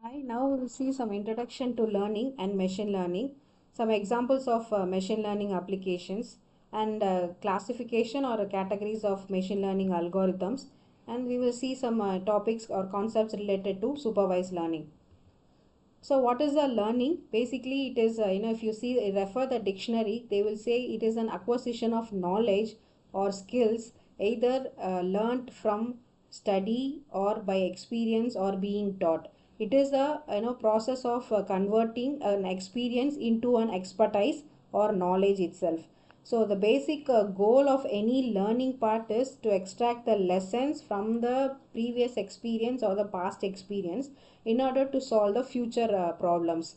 Hi, now we will see some introduction to learning and machine learning, some examples of machine learning applications, and classification or categories of machine learning algorithms, and we will see some topics or concepts related to supervised learning. So what is the learning? Basically, it is, if you see, refer the dictionary, they will say it is an acquisition of knowledge or skills, either learnt from study or by experience or being taught. It is a process of converting an experience into an expertise or knowledge itself. So the basic goal of any learning part is to extract the lessons from the previous experience or the past experience in order to solve the future problems.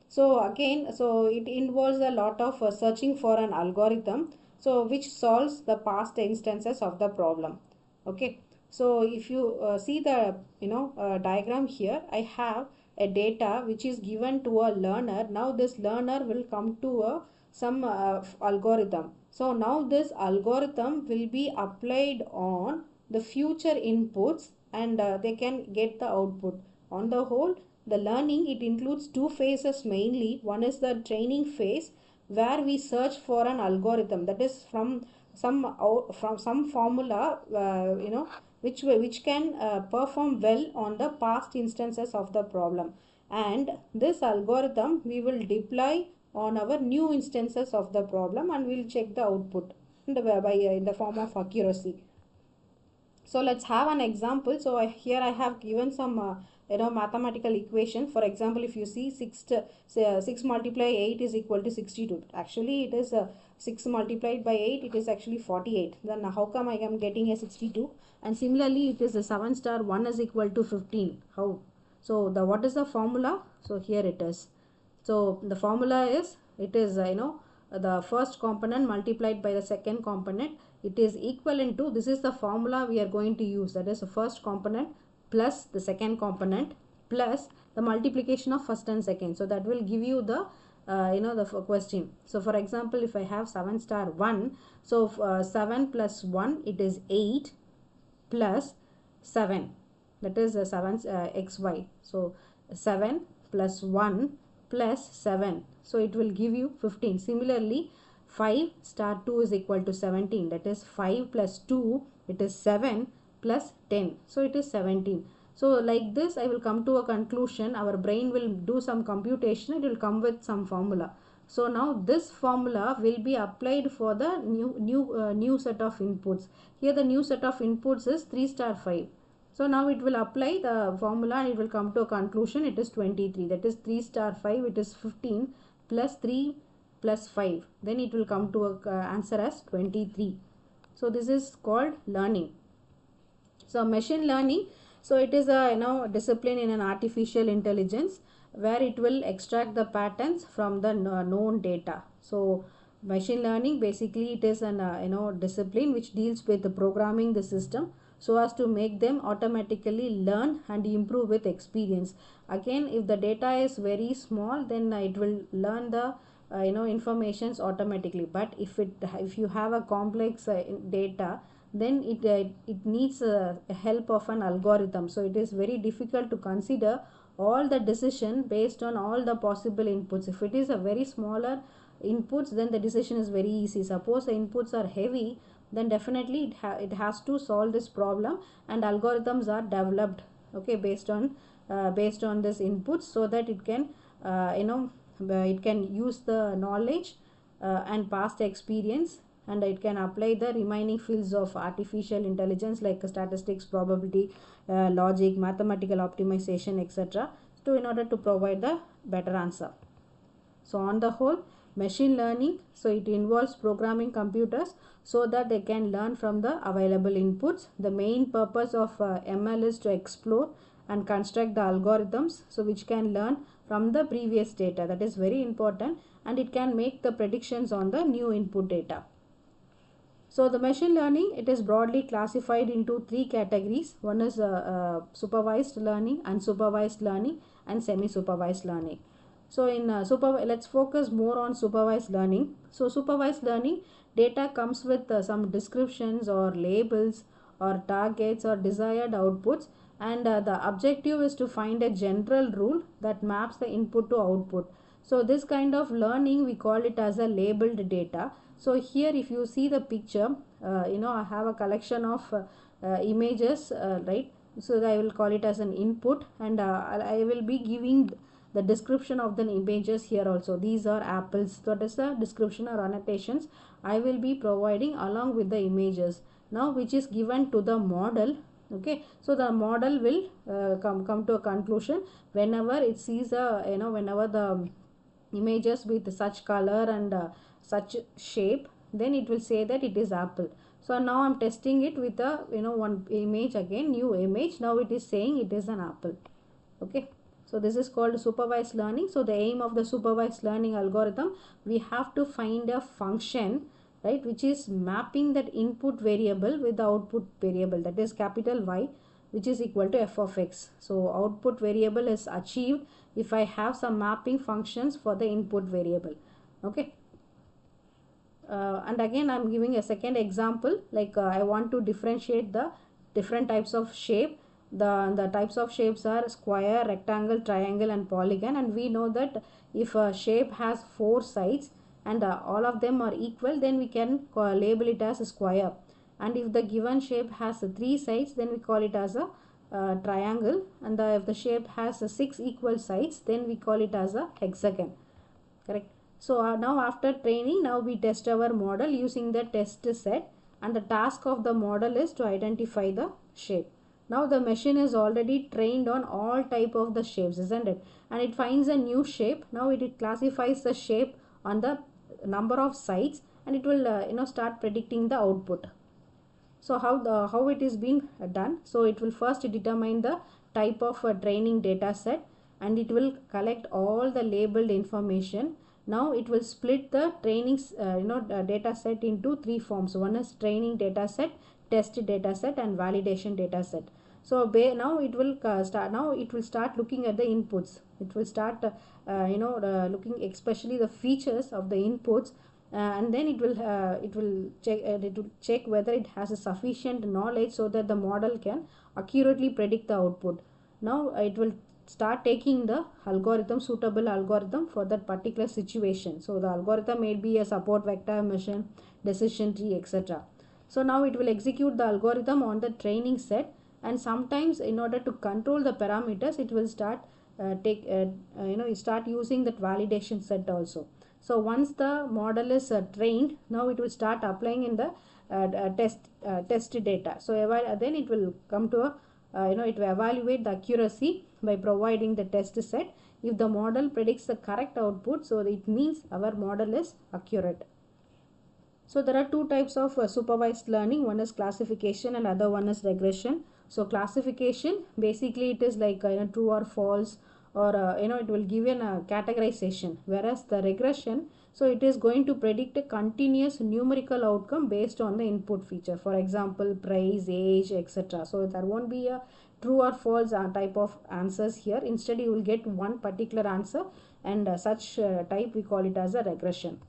So again, so it involves a lot of searching for an algorithm, so which solves the past instances of the problem. Okay, so if you see the diagram here, I have a data which is given to a learner. Now this learner will come to a some algorithm. So now this algorithm will be applied on the future inputs, and they can get the output. On the whole, the learning, it includes two phases mainly. One is the training phase, where we search for an algorithm, that is from some formula, which can perform well on the past instances of the problem, and this algorithm we will deploy on our new instances of the problem, and we'll check the output in the form of accuracy. So let's have an example. So here I have given some mathematical equation. For example, if you see 6 multiply 8 is equal to 62. Actually it is 6 multiplied by 8, it is actually 48. Then how come I am getting a 62? And similarly, it is a 7 star 1 is equal to 15. How? So the what is the formula? So here it is. So the formula is, it is the first component multiplied by the second component, it is equivalent to, this is the formula we are going to use, that is the first component plus the second component plus the multiplication of first and second. So that will give you the the question. So for example, if I have 7 star 1, so 7 plus 1, it is 8 plus 7, that is 7 xy. So 7 plus 1 plus 7, so it will give you 15. Similarly, 5 star 2 is equal to 17, that is 5 plus 2, it is 7 plus 10, so it is 17. So like this I will come to a conclusion, our brain will do some computation, it will come with some formula. So now this formula will be applied for the new set of inputs. Here the new set of inputs is 3 star 5. So now it will apply the formula and it will come to a conclusion, it is 23. That is 3 star 5, it is 15 plus 3 plus 5. Then it will come to a answer as 23. So this is called learning. So machine learning, so it is a discipline in an artificial intelligence where it will extract the patterns from the known data. So machine learning, basically it is an discipline which deals with the programming the system so as to make them automatically learn and improve with experience. Again, if the data is very small, then it will learn the informations automatically. But if you have a complex data, then it needs help of an algorithm. So it is very difficult to consider all the decision based on all the possible inputs. If it is a very smaller inputs, then the decision is very easy. Suppose the inputs are heavy, then definitely it has to solve this problem, and algorithms are developed, okay, based on this inputs, so that it can it can use the knowledge and past experience, and it can apply the remaining fields of artificial intelligence like statistics, probability, logic, mathematical optimization, etc., to in order to provide the better answer. So on the whole, machine learning, so it involves programming computers so that they can learn from the available inputs. The main purpose of ML is to explore and construct the algorithms, so which can learn from the previous data. That is very important, and it can make the predictions on the new input data. So the machine learning, it is broadly classified into three categories. One is supervised learning, unsupervised learning, and semi-supervised learning. So in let's focus more on supervised learning. So supervised learning, data comes with some descriptions or labels or targets or desired outputs, and the objective is to find a general rule that maps the input to output. So this kind of learning we call it as a labeled data. So here if you see the picture, I have a collection of images, right? So I will call it as an input, and I will be giving the description of the images here also. These are apples. So that is the description or annotations I will be providing along with the images, now which is given to the model. Okay, so the model will come to a conclusion whenever it sees a whenever the images with such color and such shape, then it will say that it is apple. So now I'm testing it with a one image, again new image. Now it is saying it is an apple. Okay, so this is called supervised learning. So the aim of the supervised learning algorithm, we have to find a function, right, which is mapping that input variable with the output variable, that is capital Y, which is equal to f of x. So output variable is achieved if I have some mapping functions for the input variable. Okay, and again I'm giving a second example, like I want to differentiate the different types of shape. The types of shapes are square, rectangle, triangle and polygon, and we know that if a shape has 4 sides and all of them are equal, then we can label it as a square. And if the given shape has 3 sides, then we call it as a triangle. And if the shape has 6 equal sides, then we call it as a hexagon. Correct. So now after training, now we test our model using the test set, and the task of the model is to identify the shape. Now the machine is already trained on all type of the shapes, isn't it? And it finds a new shape. Now it classifies the shape on the number of sides, and it will start predicting the output. So how it is being done? So it will first determine the type of training data set, and it will collect all the labeled information. Now it will split the training data set into 3 forms. One is training data set, test data set and validation data set. So now it will start looking at the inputs. It will start looking especially the features of the inputs, and then it will check whether it has a sufficient knowledge so that the model can accurately predict the output. Now it will start taking the suitable algorithm for that particular situation. So the algorithm may be a support vector machine, decision tree, etc. So now it will execute the algorithm on the training set, and sometimes in order to control the parameters, it will start start using that validation set also. So once the model is trained, now it will start applying in the test data. So then it will come to a it will evaluate the accuracy by providing the test set. If the model predicts the correct output, so it means our model is accurate. So there are 2 types of supervised learning. One is classification and other one is regression. So classification, basically it is like true or false, or it will give you a categorization. Whereas the regression, so it is going to predict a continuous numerical outcome based on the input feature. For example, price, age, etc. So there won't be a true or false type of answers here. Instead you will get one particular answer, and such type we call it as a regression.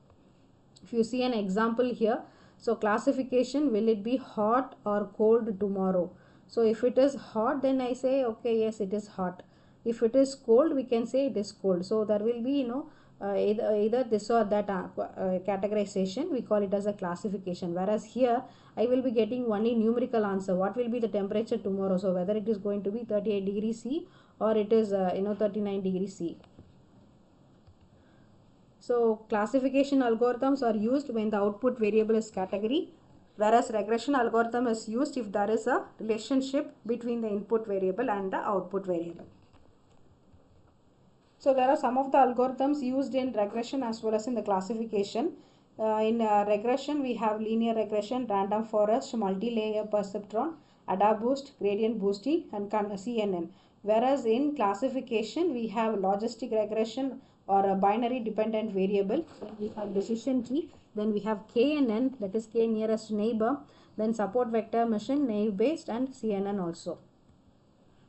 If you see an example here, so classification, will it be hot or cold tomorrow? So if it is hot, then I say okay, yes, it is hot. If it is cold, we can say it is cold. So there will be either this or that categorization, we call it as a classification. Whereas here I will be getting only numerical answer. What will be the temperature tomorrow? So whether it is going to be 38 degrees C or it is 39 degrees C. So classification algorithms are used when the output variable is category, whereas regression algorithm is used if there is a relationship between the input variable and the output variable. So there are some of the algorithms used in regression as well as in the classification. In regression, we have linear regression, random forest, multi-layer perceptron, AdaBoost, gradient boosting, and CNN. Whereas in classification, we have logistic regression or a binary dependent variable. Then we have decision tree. Then we have KNN, that is K nearest neighbor. Then support vector machine, naive based, and CNN also.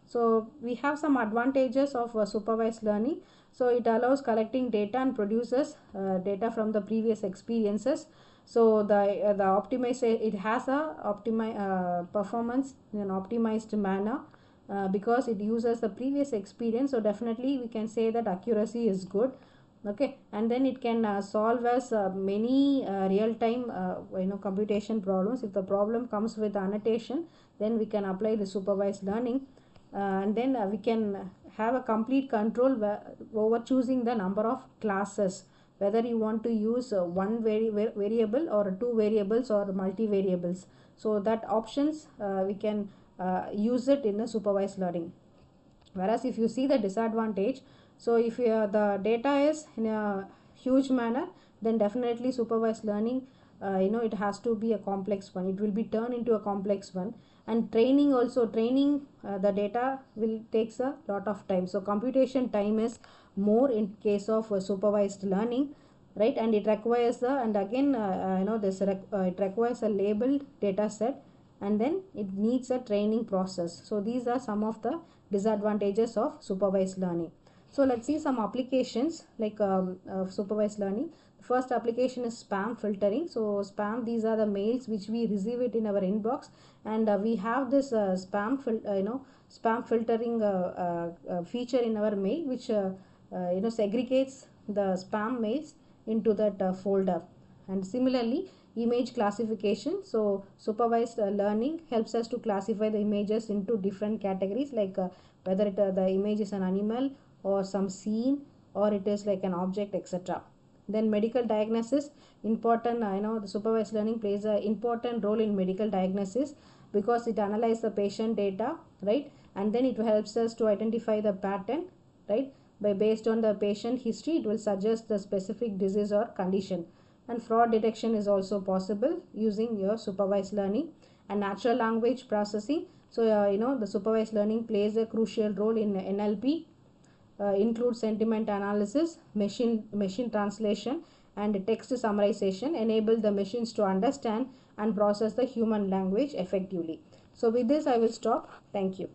So we have some advantages of supervised learning. So it allows collecting data and produces data from the previous experiences. So the optimize, it has a performance in an optimized manner, because it uses the previous experience. So definitely we can say that accuracy is good. Okay, and then it can solve as many real time computation problems. If the problem comes with annotation, then we can apply the supervised learning, and then we can have a complete control over choosing the number of classes, whether you want to use one variable or two variables or multi variables. So that options we can use it in the supervised learning. Whereas if you see the disadvantage, so if the data is in a huge manner, then definitely supervised learning, it has to be a complex one, it will be turned into a complex one. And training also, training the data will takes a lot of time. So computation time is more in case of supervised learning, right? And it requires the, and again it requires a labeled data set, and then it needs a training process. So these are some of the disadvantages of supervised learning. So let's see some applications like of supervised learning. The first application is spam filtering. So spam, these are the mails which we receive it in our inbox, and we have this spam filtering feature in our mail, which segregates the spam mails into that folder. And similarly, image classification. So supervised learning helps us to classify the images into different categories, like whether the image is an animal or some scene, or it is like an object, etc. Then medical diagnosis, important, the supervised learning plays an important role in medical diagnosis, because it analyzes the patient data, right? And then it helps us to identify the pattern, right? Based on the patient history, it will suggest the specific disease or condition. And fraud detection is also possible using your supervised learning. And natural language processing, so the supervised learning plays a crucial role in NLP, includes sentiment analysis, machine translation, and text summarization, enable the machines to understand and process the human language effectively. So with this I will stop. Thank you.